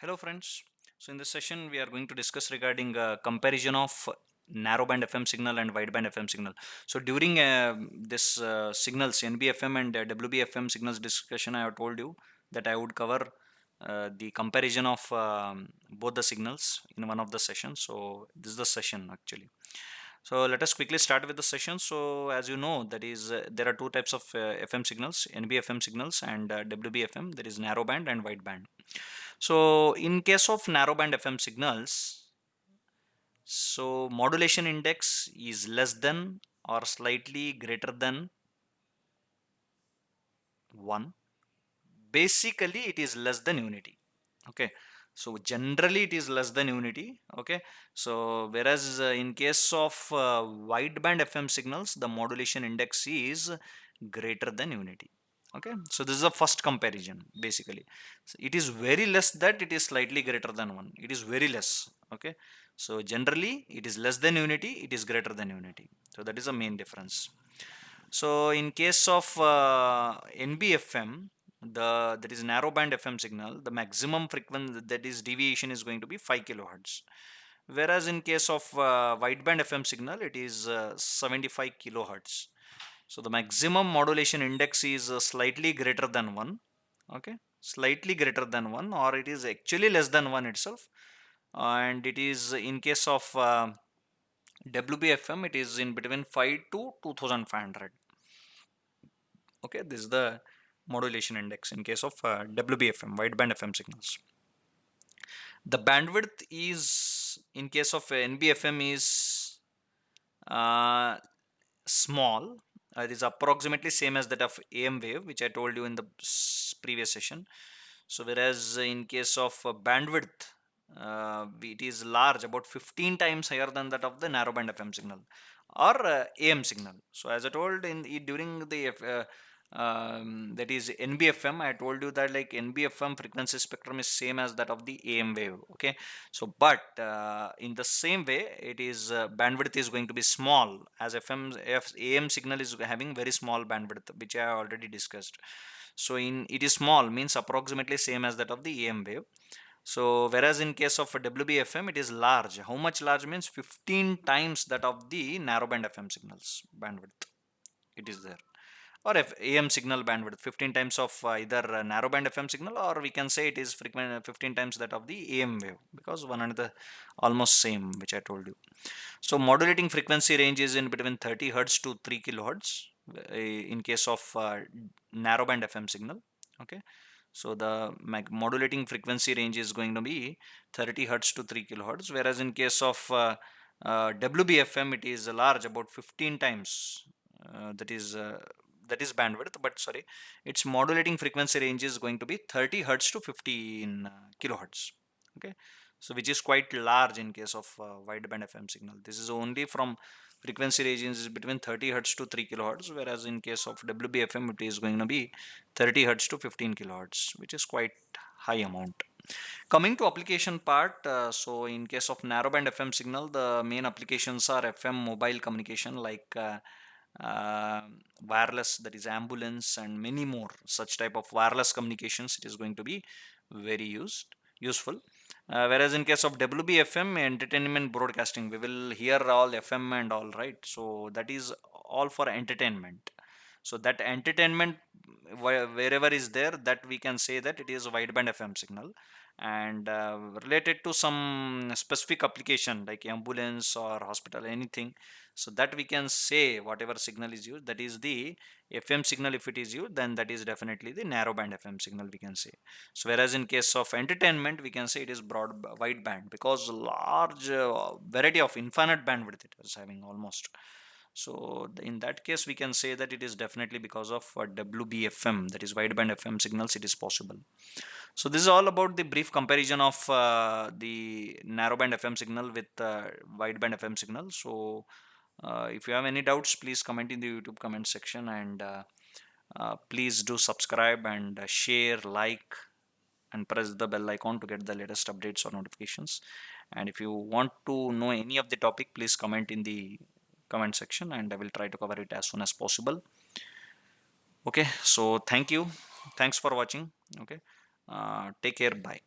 Hello friends. So in this session we are going to discuss regarding comparison of narrowband FM signal and wideband FM signal. So during this signals NBFM and WBFM signals discussion, I have told you that I would cover the comparison of both the signals in one of the sessions. So this is the session actually. So let us quickly start with the session. So as you know, that is there are two types of FM signals, NBFM signals and WBFM. There is narrowband and wideband. So in case of narrowband FM signals, so modulation index is less than or slightly greater than 1. Basically, it is less than unity. Okay. So generally it is less than unity. Okay. So whereas in case of wideband FM signals, the modulation index is greater than unity. Okay. So this is the first comparison basically. So it is very less that it is slightly greater than 1. It is very less. Okay. So generally it is less than unity. It is greater than unity. So that is the main difference. So in case of NBFM, that is narrowband FM signal, the maximum frequency, that is deviation, is going to be 5 kilohertz. Whereas in case of wideband FM signal, it is 75 kilohertz. So the maximum modulation index is slightly greater than 1. Okay, slightly greater than 1, or it is actually less than 1 itself. And it is in case of WBFM, it is in between 5 to 2500. Okay, this is the modulation index in case of WBFM, wideband FM signals. The bandwidth is in case of NBFM is uh, small. It is approximately same as that of AM wave, which I told you in the previous session. So whereas in case of bandwidth, it is large, about 15 times higher than that of the narrowband FM signal or AM signal. So as I told in during the that is NBFM, I told you that like NBFM frequency spectrum is same as that of the AM wave. Okay, so but in the same way, it is bandwidth is going to be small, as AM signal is having very small bandwidth, which I already discussed. So in it is small means approximately same as that of the AM wave. So whereas in case of a WBFM, it is large. How much large means 15 times that of the narrowband FM signals bandwidth. It is there. Or if AM signal bandwidth 15 times of either narrowband FM signal, or we can say it is frequent 15 times that of the AM wave, because one and the almost same, which I told you. So modulating frequency range is in between 30 hertz to 3 kilohertz in case of narrowband FM signal. Okay, so the modulating frequency range is going to be 30 hertz to 3 kilohertz, whereas in case of WBFM, it is large, about 15 times. That is bandwidth, but sorry, its modulating frequency range is going to be 30 hertz to 15 kilohertz. Okay, so which is quite large in case of wideband FM signal. This is only from frequency ranges is between 30 hertz to 3 kilohertz, whereas in case of WBFM, it is going to be 30 hertz to 15 kilohertz, which is quite high amount. Coming to application part, so in case of narrowband FM signal, the main applications are FM mobile communication, like uh, wireless, that is ambulance, and many more such type of wireless communications. It is going to be very useful. Whereas in case of WBFM, entertainment broadcasting, we will hear all FM and all, right? So that is all for entertainment. So that entertainment wherever is there, that we can say that it is a wideband FM signal. And related to some specific application like ambulance or hospital, anything, so that we can say whatever signal is used, that is the FM signal. If it is used, then that is definitely the narrowband FM signal, we can say. So whereas in case of entertainment, we can say it is wideband, because large variety of infinite bandwidth it is having almost. So in that case, we can say that it is definitely because of WBFM, that is wideband FM signals, it is possible. So this is all about the brief comparison of the narrowband FM signal with wideband FM signal. So if you have any doubts, please comment in the YouTube comment section, and please do subscribe and share, like, and press the bell icon to get the latest updates or notifications. And if you want to know any of the topic, please comment in the comment section, and I will try to cover it as soon as possible. Okay, so thank you, thanks for watching. Okay, take care, bye.